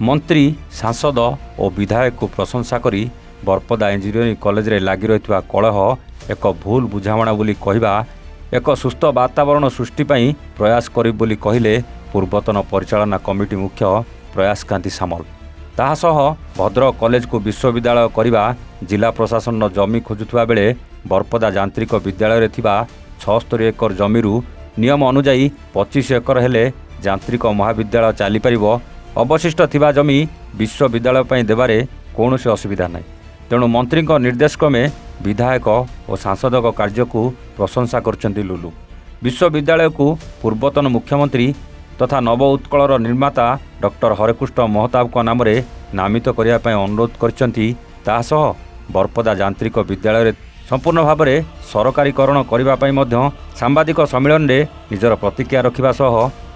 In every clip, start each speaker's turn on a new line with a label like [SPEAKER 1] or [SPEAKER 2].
[SPEAKER 1] मंत्री सांसद और विधायक को प्रशंसा करी बरपदा इंजीनियरिंग कॉलेज रे लागी रहितबा कलह एक भूल बुझामणा बोली कहवा एक सुस्थ वातावरण सृष्टि पई प्रयास करी बोली कहिले पूर्वतन परिचालना कमिटी मुख्य प्रयास कांति सामल। तासह भद्रक कॉलेज को विश्वविद्यालय करने जिला प्रशासन जमी खोजुवा बेले बरपदा यांत्रिक विद्यालय रे थिबा 76 एकर जमीरू नियम अनुजाई 25 एकर हेले यांत्रिक महाविद्यालय चली पारिबो। अवशिष्ट थिबा जमी विश्वविद्यालय पई देबारे कौनसी असुविधा नहीं। तेणु मंत्री निर्देश क्रमे विधायक और सांसद कार्य को प्रशंसा करछन्ती लुलु। विश्वविद्यालय को पूर्वतन मुख्यमंत्री तथा नव उत्कलर निर्माता डॉक्टर हरेकृष्ण महताब को नाम रे नामित करिया पई अनुरोध करछन्ती। तासह बरपदा यांत्रिक विद्यालय रे संपूर्ण भाव में सरकारीकरण करने सांबादिक सम्मेलन में निजर प्रतिक्रिया रखा सह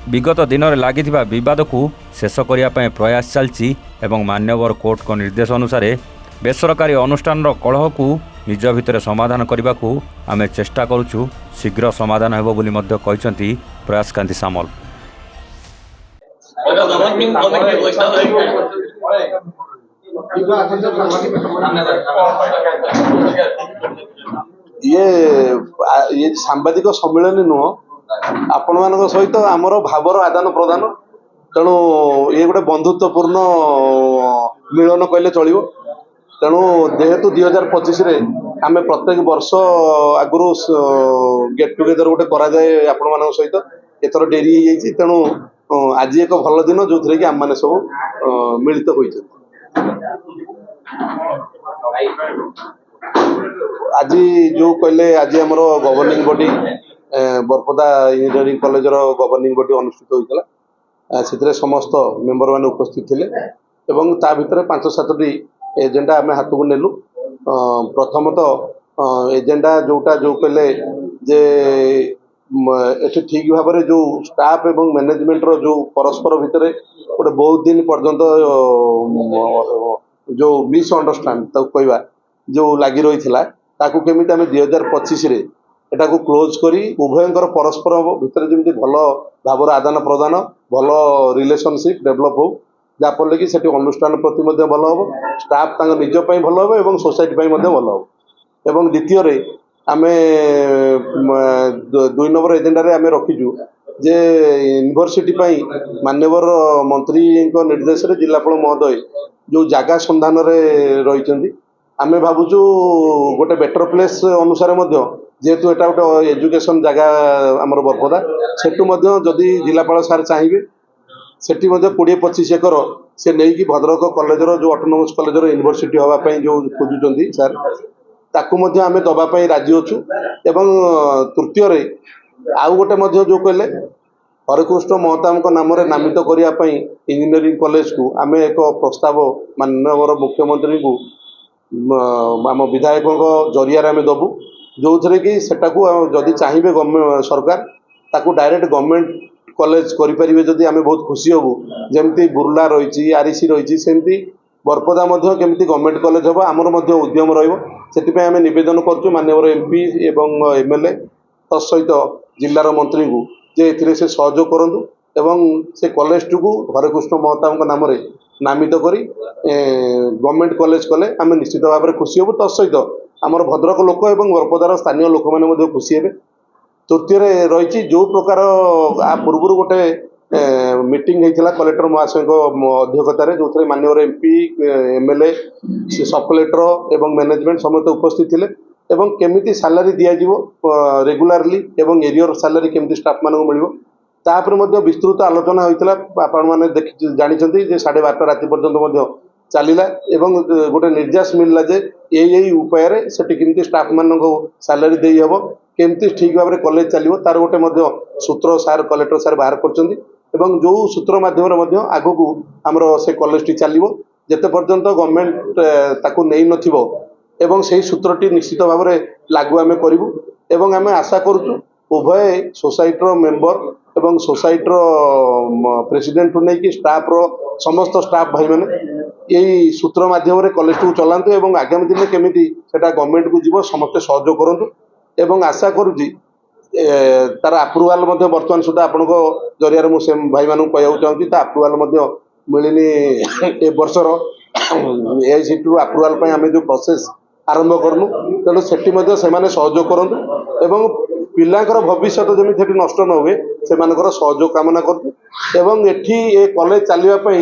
[SPEAKER 1] विगत दिन में लगी बद को शेष करने प्रयास चलती एवं मान्यवर कोर्ट को निर्देश अनुसार बेसरकारी अनुष्ठान कलह को निज भितर समाधान करने को आम चेष्टा करुचु। शीघ्र समाधान हेबो बोली मध्य कहते प्रयास कांति सामल।
[SPEAKER 2] ये सांबादिक सम्मेलन नुह आपण मान सहित आमर भावर आदान प्रदान तेणु ये गोटे बंधुत्वपूर्ण मिलन कहले चलो। तेणु जेहेतु 2025 आम प्रत्येक वर्ष आगु गेट टुगेदर गोटे कराए आपण मान सहित एथर डेरी हो जाइए। तेणु आज एक भल दिन जो थे कि आम मैंने सब मिलित होइछे। आज जो कहले आज आम governing body Baripada engineering college governing body अनुष्ठित होता से समस्त मेंबर मैंने उपस्थित थे एवं ता भितर 5-7टी एजेंडा आम हाथ को नेलु। प्रथमतः एजेंडा जोटा जो कहले जे एठी ठीक भाव में जो स्टाफ एवं मैनेजमेंट रो जो परस्पर भितर गोटे बहुत दिन पर्यंत जो मिसअंडरस्टैंड कहवा जो लगी रही ताकू केमिति आम 2025 एटा को क्लोज करी उभयंकर परस्पर भितर जमी भल भाव आदान प्रदान भल रिलेशनशिप डेभलप हो जहाँफल कि सेठी अनुष्ठान प्रति भल हम स्टाफ निज भल हम एवं सोसाइटी भल हम। एवं द्वितीय आम 2 नंबर एजेंडा आम रखीचु जे यूनिवर्सिटी मान्यवर मंत्री निर्देश जिलापाल महोदय जो जगह संधान रही आम भावुँ गोटे बेटर प्लेस अनुसार जेहेतु एटा गोटे एजुकेशन जगह आमर बरपदा सेठू जदि जिलापाल सार चाहिए सेठी 20-25 एकर से नहीं कि भद्रक कॉलेज जो ऑटोनोमस कॉलेज यूनिवर्सिटी होगापाई जो खोजुंट सार ताकू आम दवापाई राजी अच्छु। एवं तृतीय आउ गोटे जो कहले हरेकृष्ण महताब नाम नामित करने इंजीनियरिंग कॉलेज को आम एक प्रस्ताव माननीय मुख्यमंत्री को आम विधायकों जरिया आम दबू जो थे कि सेटा को जदि चाहिए सरकार ताकू डायरेक्ट गवर्नमेंट कॉलेज करें जदि आम बहुत खुशी हबू। जमती बुर्ला रही आरसी रही सेमती बरपदा केमती गवर्नमेंट कॉलेज हम आमर उद्यम रही आम निवेदन करुँ माननीय एमपी एवं एमएलए तत्सहित जिलार मंत्री को जे ए सहयोग करूँ एवं से कॉलेज को हरेकृष्ण महताब नाम नामित करी गवर्नमेंट कॉलेज कले आम निश्चित भाव में खुशी हबू। तत्सहित आमर भद्रक लोक एवं बरपदार स्थानीय लोक मैंने खुशी हे। तृतीय रही जो प्रकार आ पूर्व गोटे मीटिंग होता कलेक्टर महाशय अध्यक्षतार जो थे माननीय एमपी एमएलए सब कलेक्टर एवं मैनेजमेंट समस्त उपस्थित थे एवं केमिति सैलरी दिज्व रेगुलारली एवं एरियर सैलरी केमिति स्टाफ मानक मिल तापर विस्तृत आलोचना होता आपण मैंने जानते 12:30 राति पर्यंत चलला एवं गोटे निर्देश मिलला जे यही उपाय से केमिति स्टाफ मानक सैलरी दे हम केमती ठीक भाव में कॉलेज चलो तार गोटे सूत्र सार कलेक्टर सार बाहर कर जो सूत्र मध्यम आग को आमर से कॉलेज टी चलो जिते पर्यंत गवर्नमेंट ताकू नहीं नथिबो एवं से सूत्रटी निश्चित भाव में लागू आम करूँ। एवं आम आशा करुचु उभय सोसाइटर मेंबर एवं सोसाइटर प्रेसिडेंट नहीं कि स्टाफ समस्त स्टाफ भाई मैंने यही सूत्र माध्यम कॉलेज को चलातु एवं आगामी दिन केमिति सेटा गवर्नमेंट को जीव समस्ते सहयोग करूँ एवं आशा करुँची तार अप्रुवाल बर्तमान सुधा आपण जरिया मुझे भाई मानू कहूँ चाहूँगी अप्रुवाल मिलनी ए वर्षर एआईसीटी अप्रुवाल ପାଇଁ ଆମେ जो प्रोसेस आरंभ करनु तेणु सेठी मध्य सेमाने सहयोग करନ୍ତୁ एवं पिलांकर भविष्य जमी नष्ट न हुए से सहयोग कामना करूँ एवं एठी ए कॉलेज चलने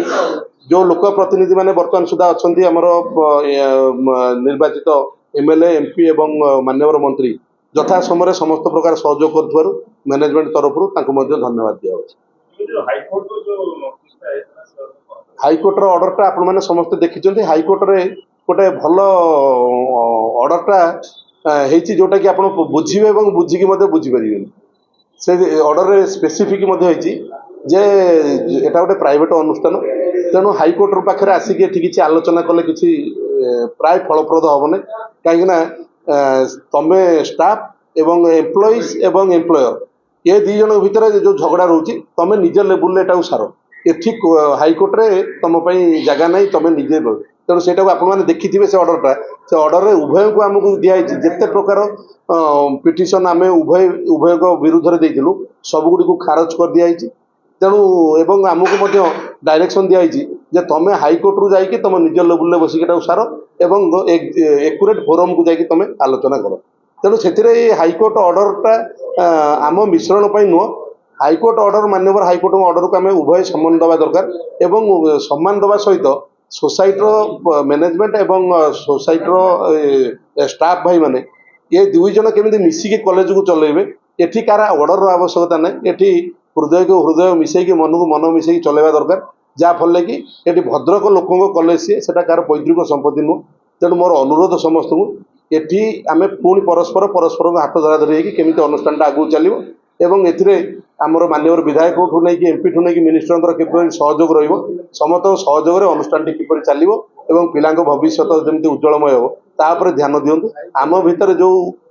[SPEAKER 2] जो लोक प्रतिनिधि माने वर्तमान सुधा अच्छा आमर निर्वाचित एमएलए एमपी एवं माननीय मंत्री यथा समय समस्त प्रकार सहयोग कर मैनेजमेंट तरफ धन्यवाद दिया हाईकोर्टर ऑर्डरटा आपण मैंने समस्त देखी हाईकोर्टे गोटे भल ऑर्डरटा होती जोटा कि आप बुझे और बुझिकी बुझीपारे से ऑर्डर स्पेसिफिक जे एटा गोटे प्राइवेट अनुष्ठान तेणु हाईकोर्टर पाखे आसिक किसी आलोचना कले कि प्राय फलप्रद हम ना कहीं तमें स्टाफ एवं एम्प्लॉइज एवं एम्प्लॉयर ये दी जन भितर जो झगड़ा रोचे तुम निज लेवल एटा सार एठी हाईकोर्टे तुम जगह ना तुम निजे तेणु से आपने देखी से ऑर्डरटा से ऑर्डर रे उभय को आमको दिखाई जिते प्रकार पिटिशन आम उभय विरुद्ध में देलु सबुगुड़ी को खारज कर दिखाई तेणु एवं आमको डायरेक्शन दिखाई जे तुम हाईकोर्ट रु जाकि तुम निज लेवल बसिक सार एवं एक्यूरेट फोरम को जाकि तुम आलोचना कर तेणु से हाईकोर्ट ऑर्डरटा आम मिश्रण नुह हाईकोर्ट ऑर्डर माननीय हाईकोर्ट ऑर्डर को आम उभय सम्मान दवा दरकार एवं सम्मान दवा सहित सोसाइटर मैनेजमेंट एवं सोसाइटर स्टाफ भाई माने ये दुई जन केमी मिसिकी कॉलेज को चलेबे एठी कार ऑर्डर आवश्यकता ना एठी हृदय को हृदय मिसेकी मन को मन मिसेकी चलेबा दरकार जहाँफल कि ये भद्रक लोकों कॉलेज सी से कार पैतृक संपत्ति नुह तेणु मोर अनुरोध समस्त को एठी आम पुणी परस्पर को हाथ धराधरी केमी अनुष्ठान आगू चलो एवं एथिरे आमर माननीय विधायक ठू नहीं एमपी ठू नहीं मिनिस्टर किपर सहयोग समस्त सहयोग अनुष्ठान किपर चलो एवं पिला भविष्य जमी उज्जवलमय हो तापर ध्यान दिंतु आम भितर जो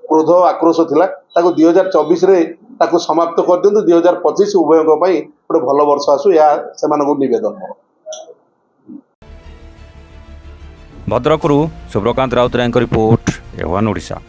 [SPEAKER 2] क्रोध आक्रोश थिला ताको 2024 रे ताको समाप्त कर दिंतु 2025 उभय गोटे भल वर्ष आसू या से निवेदन
[SPEAKER 1] भद्रकरू शुभ्रकांत राउतराय रिपोर्ट एवन ओडिशा।